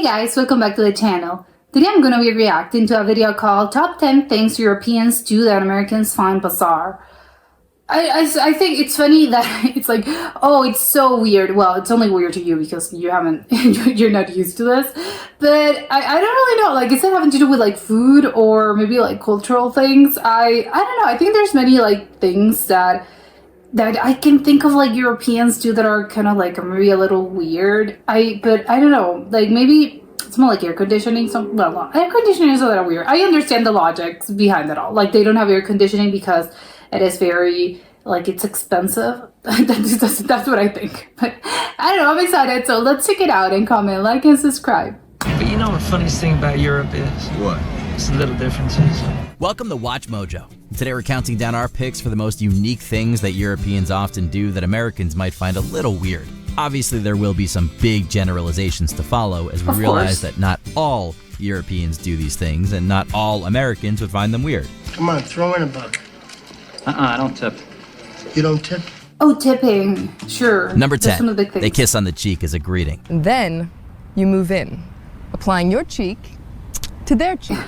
Hey guys, welcome back to the channel. Today I'm going to be reacting to a video called Top 10 Things Europeans Do That Americans Find Bizarre. I think it's funny that it's like, oh, it's so weird. Well, it's only weird to you because you're not used to this. But I don't really know, like, is it having to do with like food or maybe like cultural things? I don't know. I think there's many like things that I can think of like Europeans do that are kind of like maybe a little weird. But I don't know, like maybe it's more like air conditioning. Well, air conditioning is a little weird. I understand the logic behind it all. Like they don't have air conditioning because it is very, like, it's expensive. that's what I think. But I don't know, I'm excited. So let's check it out and comment, like, and subscribe. But you know what the funniest thing about Europe is? What? It's the little differences. Welcome to Watch Mojo. Today we're counting down our picks for the most unique things that Europeans often do that Americans might find a little weird. Obviously, there will be some big generalizations to follow as we realize that not all Europeans do these things and not all Americans would find them weird. Come on, throw in a buck. I don't tip. You don't tip? Oh, tipping. Sure. Number That's 10, one of the things. they kiss on the cheek as a greeting. Then you move in, applying your cheek to their cheek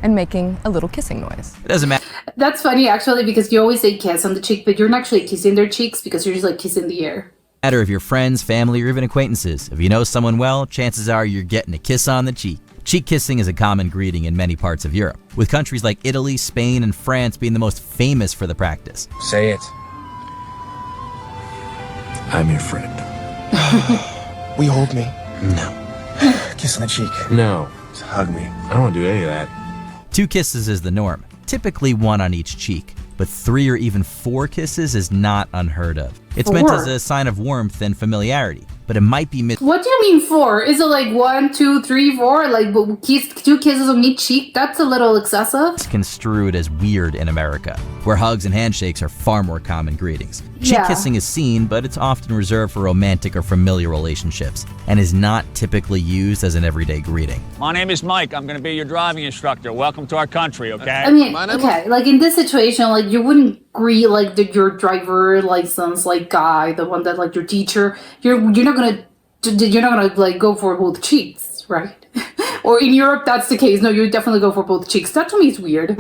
and making a little kissing noise. It doesn't matter That's funny, actually, because you always say kiss on the cheek, but you're not actually kissing their cheeks because you're just like kissing the air. if you're friends, family, or even acquaintances. If you know someone well, chances are you're getting a kiss on the cheek. Cheek kissing is a common greeting in many parts of Europe, with countries like Italy, Spain, and France being the most famous for the practice. Say it. I'm your friend. Will you hold me? No. Kiss on the cheek. No. Just hug me. I don't want to do any of that. 2 kisses is the norm, typically 1 on each cheek, but 3 or even 4 kisses is not unheard of. It's meant as a sign of warmth and familiarity, but it might be What do you mean 4? Is it like 1, 2, 3, 4? Like 2 kisses on each cheek? That's a little excessive. misconstrued as weird in America, where hugs and handshakes are far more common greetings. Cheek Yeah. kissing is seen, but it's often reserved for romantic or familiar relationships, and is not typically used as an everyday greeting. My name is Mike. I'm going to be your driving instructor. Welcome to our country, okay? I mean, okay, like in this situation, like you wouldn't greet like your driver license like guy, the one that like your teacher. You're not gonna like go for both cheeks, right? Or in Europe, that's the case. No, you definitely go for both cheeks. That to me is weird.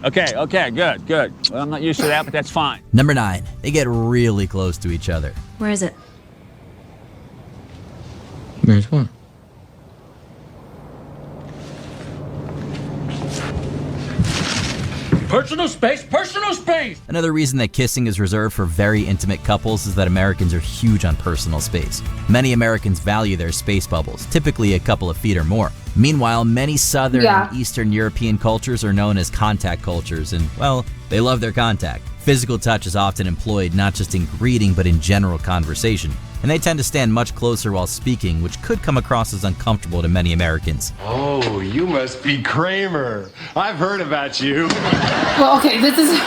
Okay, good. Well, I'm not used to that, but that's fine. Number 9, they get really close to each other. Where is it? Where's what? Personal space! Another reason that kissing is reserved for very intimate couples is that Americans are huge on personal space. Many Americans value their space bubbles, typically a couple of feet or more. Meanwhile, many Southern and Eastern European cultures are known as contact cultures, and, well, they love their contact. Physical touch is often employed not just in greeting but in general conversation, and they tend to stand much closer while speaking, which could come across as uncomfortable to many Americans. Oh, you must be Kramer. I've heard about you. Well, okay, this is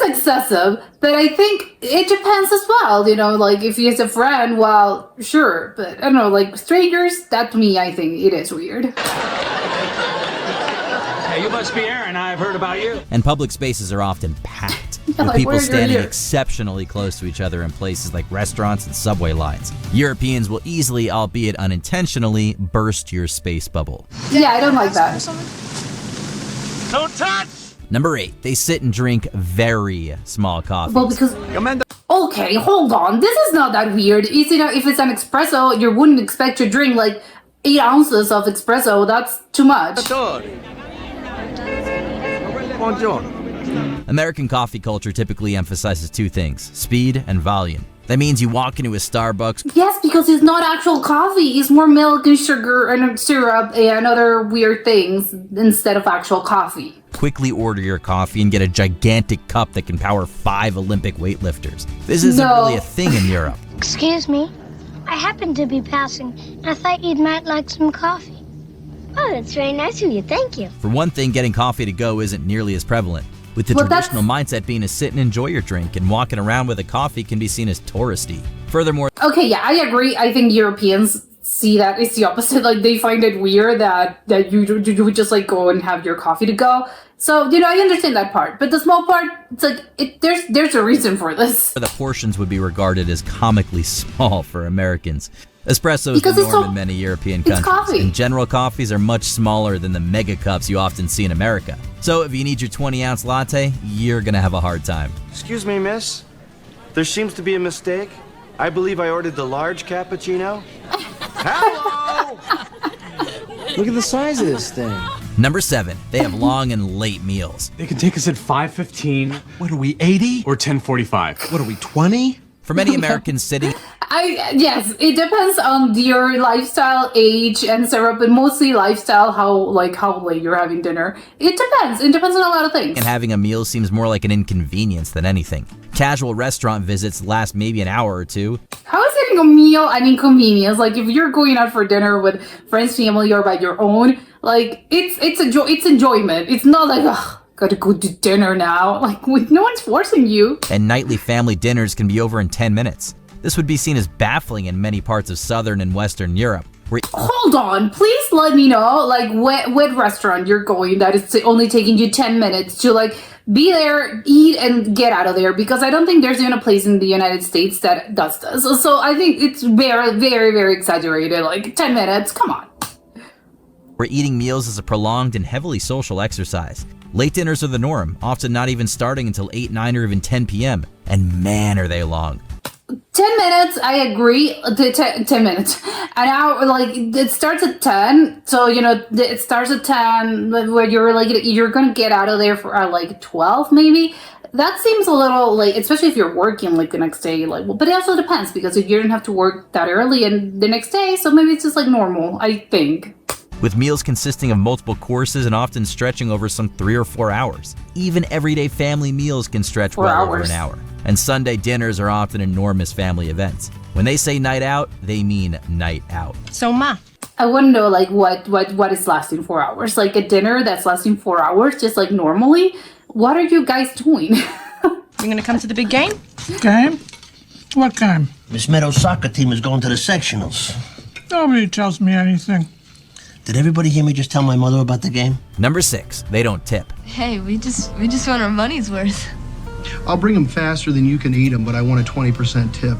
excessive, but I think it depends as well. You know, like if he's a friend, well, sure, but I don't know, like strangers. That to me, I think it is weird. Hey, you must be Aaron. I've heard about you. And public spaces are often packed, with like, people where you're standing here. exceptionally close to each other in places like restaurants and subway lines. Europeans will easily, albeit unintentionally, burst your space bubble. Yeah, I don't like that. Don't touch! Number 8, they sit and drink very small coffees. Well, because okay, hold on, this is not that weird. If it's an espresso, you wouldn't expect to drink like 8 ounces of espresso. That's too much. American coffee culture typically emphasizes 2 things, speed and volume. That means you walk into a Starbucks, Yes, because it's not actual coffee. It's more milk and sugar and syrup and other weird things instead of actual coffee. quickly order your coffee, and get a gigantic cup that can power 5 Olympic weightlifters. This isn't really a thing in Europe. Excuse me, I happened to be passing, and I thought you might like some coffee. Oh, that's very nice of you, thank you. For one thing, getting coffee to go isn't nearly as prevalent, with the traditional mindset being to sit and enjoy your drink, and walking around with a coffee can be seen as touristy. Furthermore, okay, yeah, I agree. I think Europeans see that it's the opposite. Like they find it weird that you would just like go and have your coffee to go. So, you know, I understand that part, but the small part, it's like there's a reason for this. the portions would be regarded as comically small for Americans. Espresso is the Because it's norm so- in many European it's countries, coffee. and general coffees are much smaller than the mega cups you often see in America. So if you need your 20-ounce latte, you're gonna have a hard time. Excuse me, miss. There seems to be a mistake. I believe I ordered the large cappuccino. Hello! Look at the size of this thing. Number 7, they have long and late meals. They can take us at 5:15. What are we, 80? Or 10:45? What are we, 20? For many Americans, sitting Yes, it depends on your lifestyle, age, and etc. But mostly lifestyle, how late you're having dinner. It depends. It depends on a lot of things. and having a meal seems more like an inconvenience than anything. Casual restaurant visits last maybe an hour or two. How is getting a meal an inconvenience? Like if you're going out for dinner with friends, family, or by your own, like it's enjoyment. It's not like ugh, gotta go to dinner now. Like no one's forcing you. And nightly family dinners can be over in 10 minutes. This would be seen as baffling in many parts of Southern and Western Europe, where Hold on, please let me know like what restaurant you're going that is only taking you 10 minutes to like be there, eat, and get out of there, because I don't think there's even a place in the United States that does this. So I think it's very, very, very exaggerated. Like 10 minutes, come on. eating meals is a prolonged and heavily social exercise. Late dinners are the norm, often not even starting until 8, 9, or even 10 p.m. And man, are they long. 10 minutes, I agree. 10 minutes. An hour, like, it starts at 10. So, you know, it starts at 10, where you're, like, you're going to get out of there for, like, 12, maybe. That seems a little, like, especially if you're working, like, the next day. Like, well, but it also depends, because if you don't have to work that early and the next day, so maybe it's just, like, normal, I think. With meals consisting of multiple courses and often stretching over some 3 or 4 hours. Even everyday family meals can stretch 4 well over hours. an hour. And Sunday dinners are often enormous family events. When they say night out, they mean night out. So, Ma, I wouldn't know, like, what is lasting 4 hours. Like, a dinner that's lasting 4 hours, just like normally. What are you guys doing? you gonna come to the big game? Game? What game? Miss Meadows' soccer team is going to the sectionals. Nobody tells me anything. Did everybody hear me just tell my mother about the game? Number 6, they don't tip. Hey, we just want our money's worth. I'll bring them faster than you can eat them, but I want a 20% tip.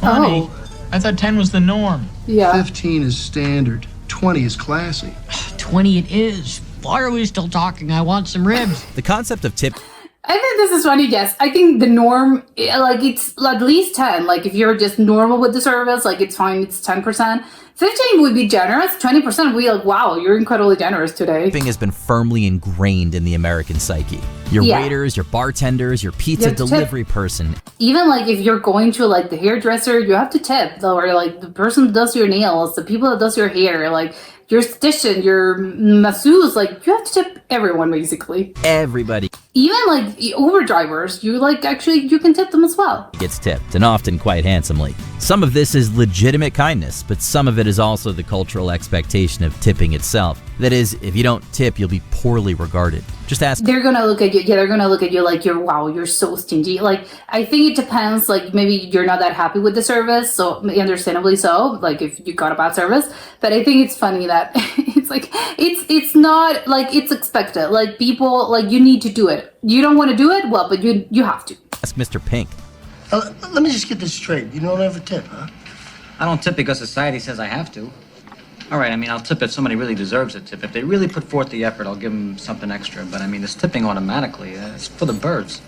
20? Oh. I thought 10 was the norm. Yeah. 15 is standard. 20 is classy. 20 it is. Why are we still talking? I want some ribs. The concept of tip I think this is funny, yes. I think the norm, like, it's at least 10. Like, if you're just normal with the service, like, it's fine, it's 10%. 15 would be generous. 20% would be like, wow, you're incredibly generous today. tipping has been firmly ingrained in the American psyche. Your Yeah. waiters, your bartenders, your pizza Your tip- delivery person. Even, like, if you're going to, like, the hairdresser, you have to tip. Or, like, the person that does your nails, the people that does your hair, like, your esthetician, your masseuse, like, you have to tip everyone, basically. Everybody Even, like, Uber drivers, you, like, actually, you can tip them as well. gets tipped, and often quite handsomely. Some of this is legitimate kindness, but some of it is also the cultural expectation of tipping itself. That is, if you don't tip, you'll be poorly regarded. Just ask They're gonna look at you. Yeah, they're gonna look at you like you're so stingy. Like, I think it depends. Like, maybe you're not that happy with the service, so understandably so. Like, if you got a bad service, but I think it's funny that it's like it's not like it's expected. Like, people, like, you need to do it. You don't want to do it, well, but you have to. Mr. Pink. Let me just get this straight. You don't have a tip, huh? I don't tip because society says I have to. All right, I mean, I'll tip if somebody really deserves a tip. If they really put forth the effort, I'll give them something extra. But I mean, this tipping automatically, it's for the birds.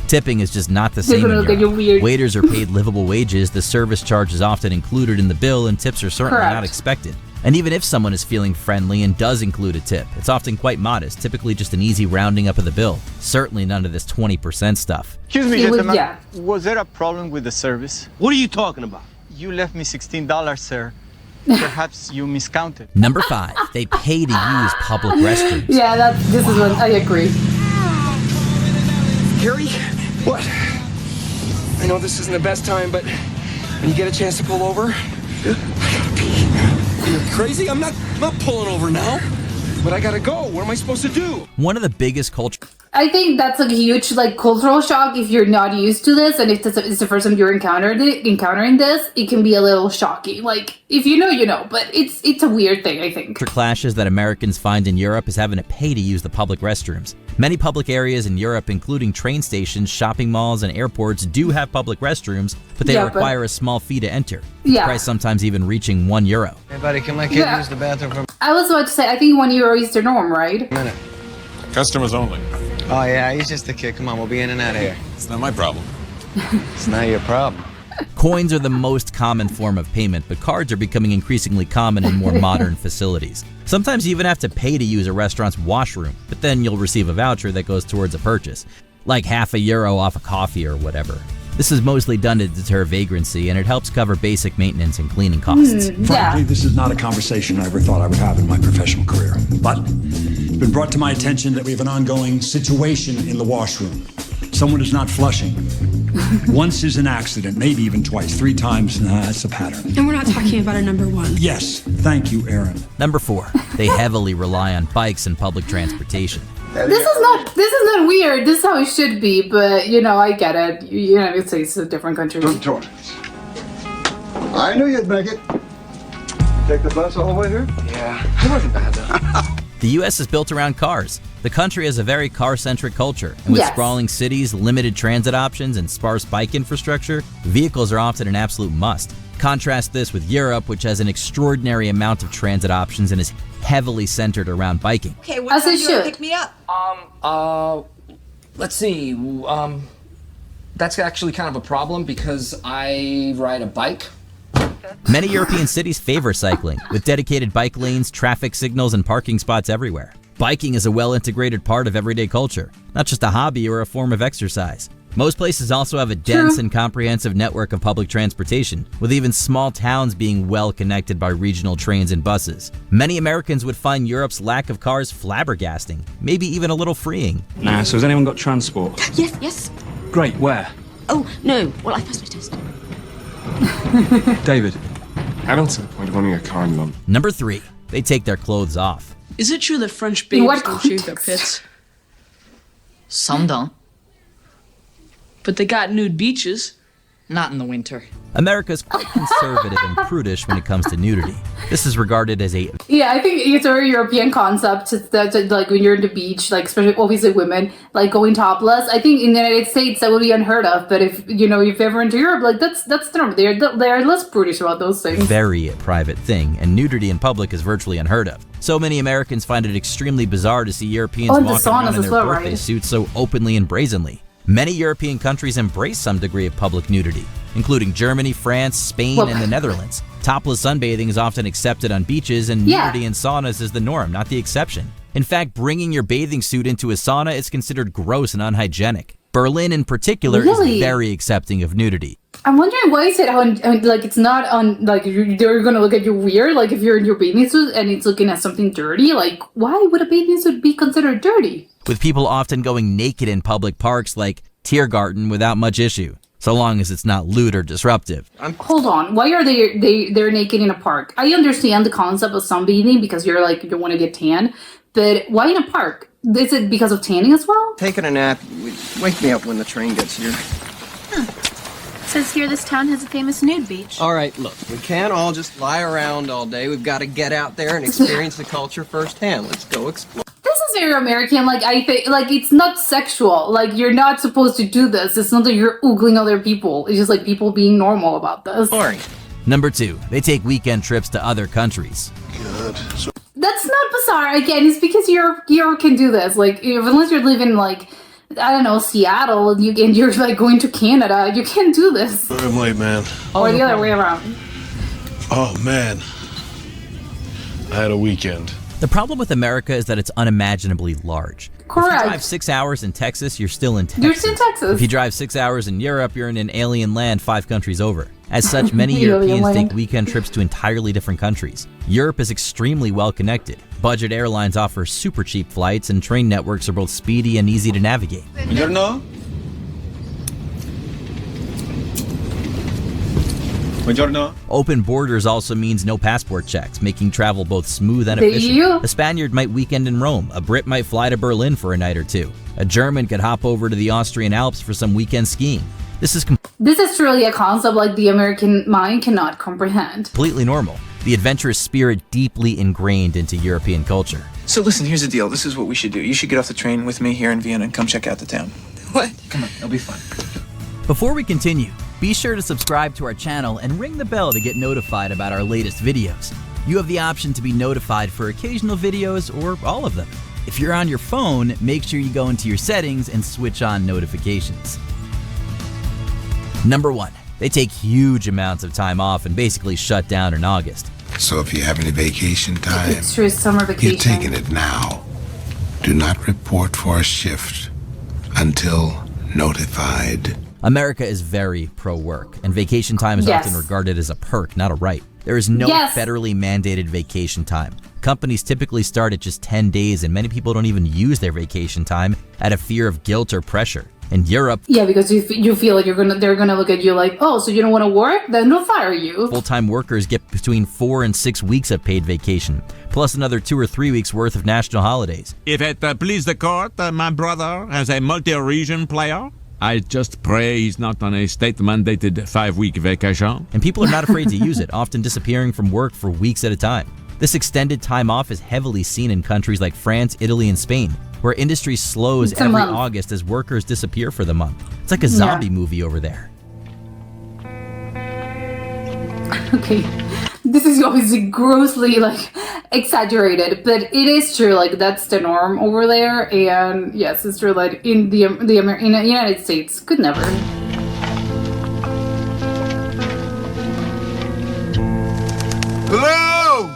Tipping is just not the They're same gonna in look at you Europe. weird. Waiters are paid livable wages, the service charge is often included in the bill, and tips are certainly Correct. not expected. And even if someone is feeling friendly and does include a tip, it's often quite modest, typically just an easy rounding up of the bill. Certainly none of this 20% stuff. Excuse me, It would- gentlemen. yeah. Was there a problem with the service? What are you talking about? You left me $16, sir. Perhaps you miscounted. Number 5, they pay to use public restrooms. Yeah, this is what I agree. Gary? What? I know this isn't the best time, but when you get a chance to pull over, I gotta pee. You're crazy? I'm not pulling over now. But I gotta go. What am I supposed to do? One of the biggest culture I think that's a huge, like, cultural shock if you're not used to this, and if it's the first time you're encountering this, it can be a little shocking. Like, if you know, you know, but it's a weird thing, I think. clashes that Americans find in Europe is having to pay to use the public restrooms. Many public areas in Europe, including train stations, shopping malls, and airports, do have public restrooms, but they require a small fee to enter. The price sometimes even reaching €1. Hey, buddy, can my kid use the bathroom for I was about to say, I think €1 is the norm, right? a minute? Customers only. Oh, yeah, he's just a kid. Come on, we'll be in and out of here. It's not my problem. It's not your problem. Coins are the most common form of payment, but cards are becoming increasingly common in more modern facilities. Sometimes you even have to pay to use a restaurant's washroom, but then you'll receive a voucher that goes towards a purchase, like €0.50 off a coffee or whatever. This is mostly done to deter vagrancy, and it helps cover basic maintenance and cleaning costs. Frankly, this is not a conversation I ever thought I would have in my professional career. But it's been brought to my attention that we have an ongoing situation in the washroom. Someone is not flushing. Once is an accident, maybe even twice, 3 times, that's a pattern. And we're not talking about a number 1. Yes, thank you, Aaron. Number 4, they heavily rely on bikes and public transportation. This is not weird. This is how it should be, but you know, I get it. United States is a different country. I knew you'd make it. Take the bus all the way here? Yeah, it wasn't bad though. The U.S. is built around cars. The country has a very car-centric culture, and with sprawling cities, limited transit options, and sparse bike infrastructure, vehicles are often an absolute must. Contrast this with Europe, which has an extraordinary amount of transit options and is heavily centered around biking. Okay, what time do you want to pick me up? Let's see. That's actually kind of a problem because I ride a bike. Many European cities favor cycling, with dedicated bike lanes, traffic signals, and parking spots everywhere. Biking is a well-integrated part of everyday culture, not just a hobby or a form of exercise. Most places also have a dense and comprehensive network of public transportation, with even small towns being well connected by regional trains and buses. Many Americans would find Europe's lack of cars flabbergasting, maybe even a little freeing. Nah, so has anyone got transport? Yes. Great, where? Oh, no. Well, I passed my test. David, I don't see the point of owning a car in London. Number 3, they take their clothes off. Is it true that French babes don't shave their pits? Some don't. But they got nude beaches. Not in the winter. America's quite conservative and prudish when it comes to nudity. This is regarded as a... Yeah, I think it's a very European concept that, like, when you're in the beach, like, especially obviously women, like, going topless. I think in the United States that would be unheard of, but if you're ever into Europe, like, that's the norm. They're less prudish about those things. Very private thing, and nudity in public is virtually unheard of. So many Americans find it extremely bizarre to see Europeans walking around in their birthday suits so openly and brazenly. Many European countries embrace some degree of public nudity, including Germany, France, Spain, and the Netherlands. Topless sunbathing is often accepted on beaches, and nudity in saunas is the norm, not the exception. In fact, bringing your bathing suit into a sauna is considered gross and unhygienic. Berlin, in particular, is very accepting of nudity. I'm wondering why is it on, like, it's not on, like, they're gonna look at you weird, like, if you're in your bathing suit and it's looking at something dirty, like, why would a bathing suit be considered dirty? With people often going naked in public parks like Tiergarten without much issue, so long as it's not lewd or disruptive. Hold on, why are they're naked in a park? I understand the concept of sunbathing because you're like, you want to get tan, but why in a park? Is it because of tanning as well? Taking a nap. Wake me up when the train gets here. Says here this town has a famous nude beach. All right, look, we can't all just lie around all day. We've got to get out there and experience the culture firsthand. Let's go explore. This is very American. Like, I think, like, it's not sexual. Like, you're not supposed to do this. It's not that you're oogling other people. It's just like people being normal about this. Boring. Number 2, they take weekend trips to other countries. Good. That's not bizarre. Again, it's because Europe can do this. Like, unless you're living, like, I don't know, Seattle, and you're like going to Canada, you can't do this. I'm late, man. Or the other way around. Oh, man. I had a weekend. The problem with America is that it's unimaginably large. Correct. If you drive 6 hours in Texas, you're still in Texas. You're still in Texas. If you drive 6 hours in Europe, you're in an alien land 5 countries over. As such, many Europeans take weekend trips to entirely different countries. Europe is extremely well connected. Budget airlines offer super cheap flights, and train networks are both speedy and easy to navigate. Buongiorno. Buongiorno. Open borders also means no passport checks, making travel both smooth and efficient. A Spaniard might weekend in Rome. A Brit might fly to Berlin for a night or two. A German could hop over to the Austrian Alps for some weekend skiing. This is truly a concept like the American mind cannot comprehend. Completely normal. the adventurous spirit deeply ingrained into European culture. So listen, here's the deal. This is what we should do. You should get off the train with me here in Vienna and come check out the town. What? Come on, it'll be fun. Before we continue, be sure to subscribe to our channel and ring the bell to get notified about our latest videos. You have the option to be notified for occasional videos or all of them. If you're on your phone, make sure you go into your settings and switch on notifications. Number 1. They take huge amounts of time off and basically shut down in August. So if you have any vacation time, It's true, summer vacation. you're taking it now. Do not report for a shift until notified. America is very pro-work, and vacation time is Yes. often regarded as a perk, not a right. There is no Yes. federally mandated vacation time. Companies typically start at just 10 days, and many people don't even use their vacation time out of fear of guilt or pressure. In Europe, Yeah, because you feel like they're gonna look at you like, oh, so you don't want to work? Then they'll fire you. full-time workers get between 4 and 6 weeks of paid vacation, plus another 2 or 3 weeks worth of national holidays. If it please the court, my brother has a multi-region player. I just pray he's not on a state-mandated 5-week vacation. And people are not afraid to use it, often disappearing from work for weeks at a time. This extended time off is heavily seen in countries like France, Italy, and Spain, where industry slows It's a every month. August as workers disappear for the month. It's like a zombie movie over there. Okay, this is obviously grossly like exaggerated, but it is true. Like that's the norm over there, and yes, it's true. Like in the United States, could never. Hello!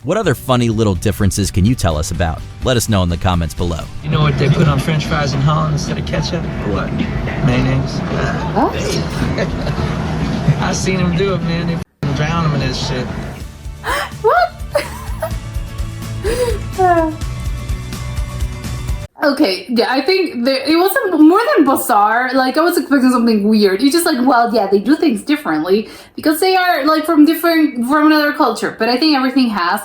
What other funny little differences can you tell us about? Let us know in the comments below. You know what they put on French fries in Holland instead of ketchup? What? Mayonnaise. I seen them do it, man. They f***ing drown them in this shit. What? Okay, yeah, I think it wasn't more than bizarre. Like I was expecting something weird. It's just like, well, yeah, they do things differently because they are like from another culture. But I think everything has,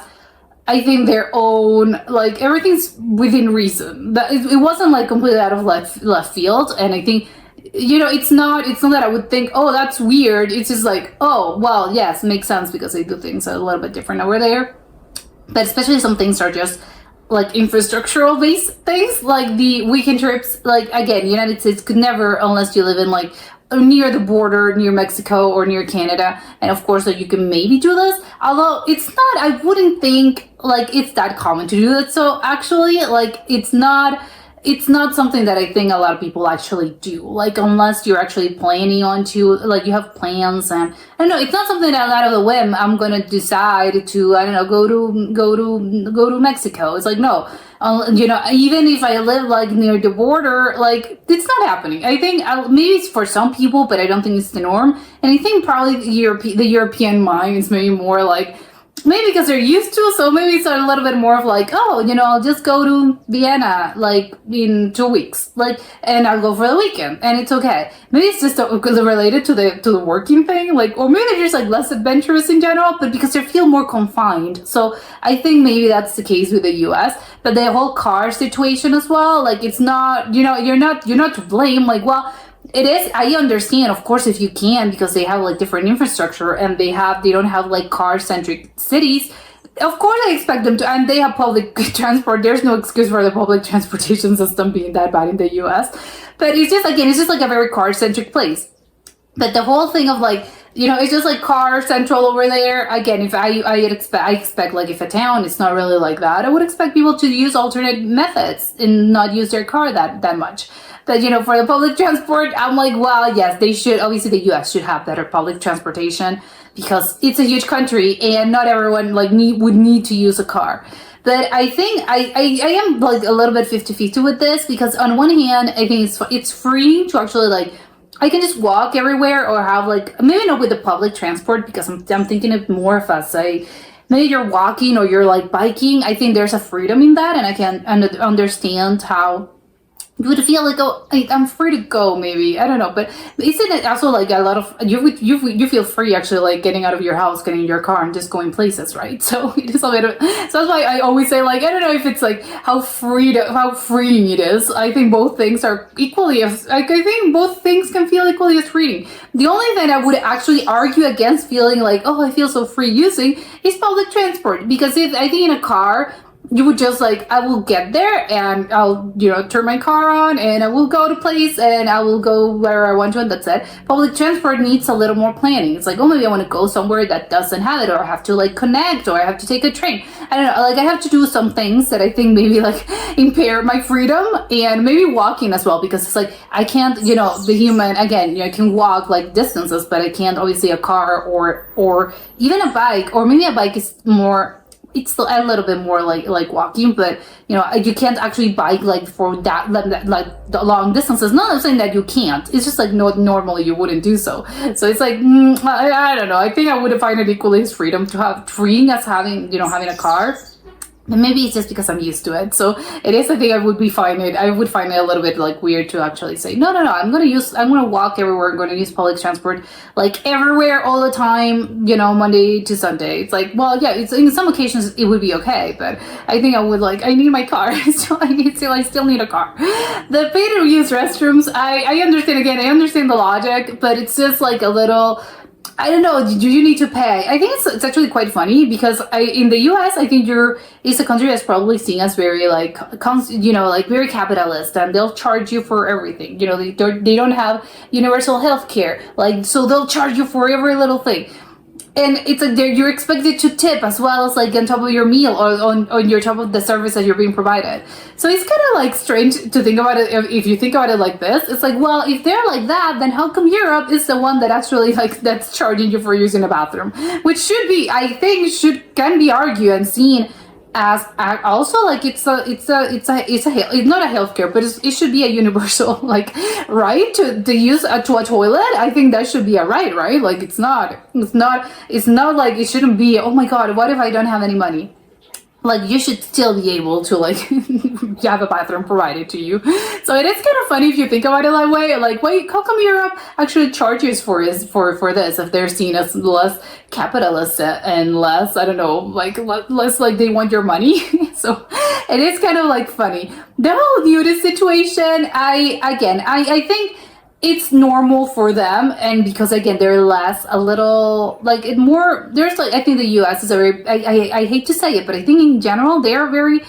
I think their own, like everything's within reason. That it wasn't like completely out of left field. And I think, it's not that I would think, oh, that's weird. It's just like, oh, well, yes, makes sense because they do things a little bit different over there. But especially some things are just like infrastructural based things, like the weekend trips. Like again, United States could never, unless you live in like near the border, near Mexico or near Canada. And of course, like you can maybe do this. Although it's not, I wouldn't think like it's that common to do that. So actually, like it's not something that I think a lot of people actually do. Like unless you're actually planning on to, like you have plans, and I don't know, it's not something that out of the whim I'm gonna decide to, I don't know, go to Mexico. It's like no, even if I live like near the border, like it's not happening. I think maybe it's for some people, but I don't think it's the norm. And I think probably the European mind is maybe more like, maybe because they're used to, so maybe it's a little bit more of like, oh, I'll just go to Vienna like in 2 weeks, like, and I'll go for the weekend, and it's okay. Maybe it's just because related to the working thing, like, or maybe they're just like less adventurous in general, but because they feel more confined. So I think maybe that's the case with the U.S. But the whole car situation as well, like, it's not, you're not to blame. Like, well, it is, I understand, of course, if you can, because they have like different infrastructure and they don't have like car-centric cities. Of course I expect them to, and they have public transport. There's no excuse for the public transportation system being that bad in the US. But it's just like a very car-centric place. But the whole thing of like, it's just like car central over there. Again, if I expect like if a town is not really like that, I would expect people to use alternate methods and not use their car that much. But for the public transport, I'm like, well, yes, they should. Obviously, the U.S. should have better public transportation because it's a huge country and not everyone like would need to use a car. But I think I am like a little bit 50-50 with this because on one hand, I think it's free to actually like, I can just walk everywhere or have like, maybe not with the public transport because I'm thinking of more of us. Maybe you're walking or you're like biking. I think there's a freedom in that, and I can understand how you would feel like, oh, I'm free to go, maybe. I don't know, but isn't it also like a lot of you feel free actually, like getting out of your house, getting in your car, and just going places, right? So it is a bit of, so that's why I always say, like, I don't know if it's like how freeing it is. I think both things are equally as, like, I think both things can feel equally as freeing. The only thing I would actually argue against feeling like, oh, I feel so free using is public transport, because I think in a car, you would just like, I will get there and I'll, turn my car on and I will go to place and I will go where I want to, and that's it. Public transport needs a little more planning. It's like, oh, maybe I want to go somewhere that doesn't have it, or I have to like connect, or I have to take a train. I don't know, like I have to do some things that I think maybe like impair my freedom, and maybe walking as well, because it's like, I can't, the human, again, I can walk like distances, but I can't obviously a car or even a bike, or maybe a bike is more, it's a little bit more like walking, but you can't actually bike like for that like the long distances. Not I'm saying that you can't, it's just like normally you wouldn't do so. So it's like I don't know, I think I would find it equally as freeing as having having a car. And maybe it's just because I'm used to it. So it is, I think I would find it a little bit like weird to actually say, no, I'm going to walk everywhere. I'm going to use public transport like everywhere all the time, Monday to Sunday. It's like, well, yeah, it's in some occasions it would be okay, but I think I need my car. So I still need a car. The pay to use restrooms, I understand the logic, but it's just like a little, I don't know, do you need to pay? I think it's actually quite funny, because in the US, I think it's a country that's probably seen as very like very capitalist, and they'll charge you for everything. They don't have universal health care, like, so they'll charge you for every little thing. And it's like you're expected to tip as well as like on top of your meal, or on your top of the service that you're being provided. So it's kind of like strange to think about it. If you think about it like this, it's like, well, if they're like that, then how come Europe is the one that actually that's charging you for using a bathroom, which can be argued and seen as also like it's not a healthcare, but it should be a universal like right to use to a toilet. I think that should be a right? Like it's not like it shouldn't be, oh my god, what if I don't have any money? Like you should still be able to like have a bathroom provided to you. So it is kind of funny if you think about it that way. Like, wait, how come Europe actually charges for this if they're seen as less capitalist and less, I don't know, like less like they want your money. So it is kind of like funny. The whole nudist situation, I think it's normal for them, and because again they're less a little like it more, there's like, I think the US is a very, I hate to say it, but I think in general they're more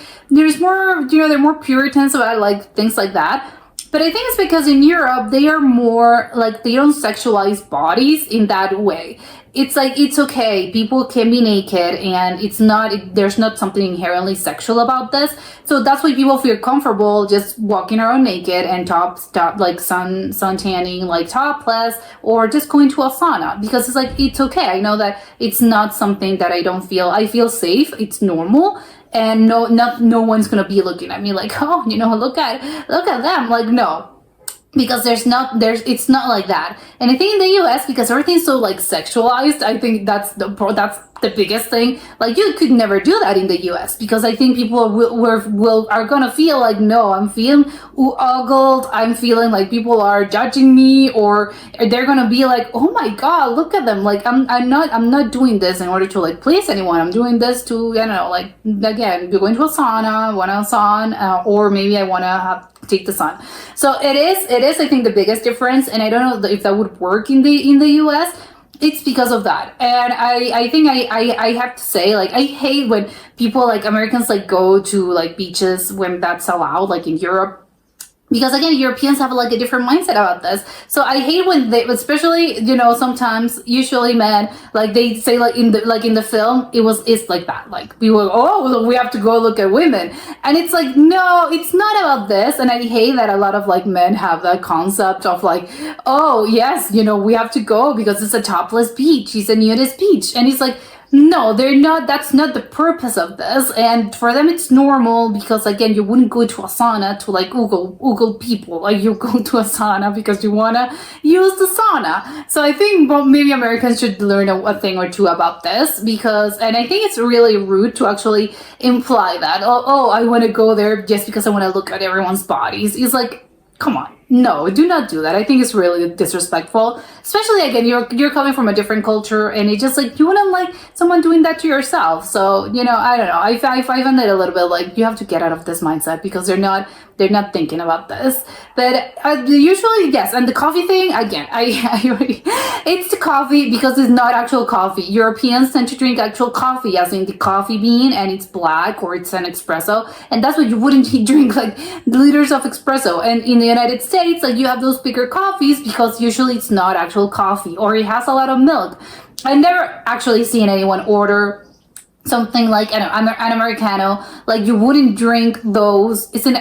Puritans about like things like that. But I think it's because in Europe they are more like, they don't sexualize bodies in that way. It's like, it's okay, people can be naked, and there's not something inherently sexual about this. So that's why people feel comfortable just walking around naked and like sun tanning, like topless, or just going to a sauna, because it's like, it's okay. I know that it's not something that I feel safe, it's normal. And no one's gonna be looking at me like, oh, look at them. Like, no, because it's not like that. And I think in the US, because everything's so like sexualized, I think that's the biggest thing. Like, you could never do that in the US, because I think people are gonna feel like, no, I'm feeling ogled, I'm feeling like people are judging me, or they're gonna be like, oh my god, look at them, like I'm not doing this in order to like please anyone. I'm doing this to, like, again, you're going to a sauna, or maybe I want to take the sun. So it is I think the biggest difference, and I don't know if that would work in the US. It's because of that. And I think I have to say, like, I hate when people, like, Americans, like, go to, like, beaches when that's allowed, like, in Europe. Because again, Europeans have like a different mindset about this. So I hate when they, especially, sometimes, usually men, like they say like in the film, it's like that. Like people, oh, we have to go look at women. And it's like, no, it's not about this. And I hate that a lot of like men have that concept of like, oh yes, we have to go because it's a topless beach. It's a nudist beach. And it's like, no, they're not. That's not the purpose of this. And for them, it's normal because, again, you wouldn't go to a sauna to like Google people. Like, you go to a sauna because you want to use the sauna. So I think maybe Americans should learn a thing or two about this because, and I think it's really rude to actually imply that, oh, I want to go there just because I want to look at everyone's bodies. It's like, come on. No, do not do that. I think it's really disrespectful. Especially, again, you're coming from a different culture, and it's just like, you wouldn't like someone doing that to yourself. So, you know, I don't know. I find it a little bit like, you have to get out of this mindset because they're not thinking about this. But usually, yes. And the coffee thing, again, it's the coffee because it's not actual coffee. Europeans tend to drink actual coffee, as in the coffee bean, and it's black or it's an espresso. And that's what you wouldn't drink, like liters of espresso. And in the United States, like, you have those bigger coffees because usually it's not actual coffee or it has a lot of milk. I've never actually seen anyone order something like an Americano. Like, you wouldn't drink those. It's an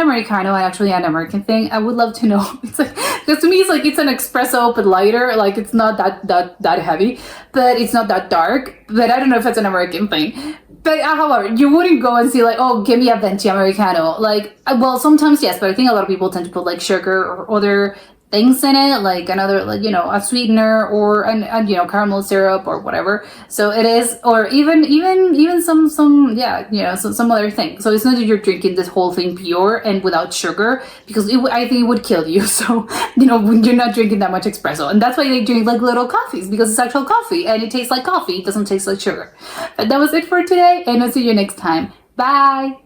Americano actually an American thing? I would love to know. It's like, because to me it's like, it's an espresso but lighter. Like, it's not that heavy, but it's not that dark. But I don't know if it's an American thing. But however, you wouldn't go and see like, oh, give me a venti Americano. Like, well, sometimes yes, but I think a lot of people tend to put like sugar or other things in it, like another, like, you know, a sweetener or an you know, caramel syrup or whatever. So it is, or even some yeah, you know, some other thing. So it's not that you're drinking this whole thing pure and without sugar, because I think it would kill you. So, you know, when you're not drinking that much espresso, and that's why they drink like little coffees, because it's actual coffee and it tastes like coffee. It doesn't taste like sugar. But that was it for today, and I'll see you next time. Bye.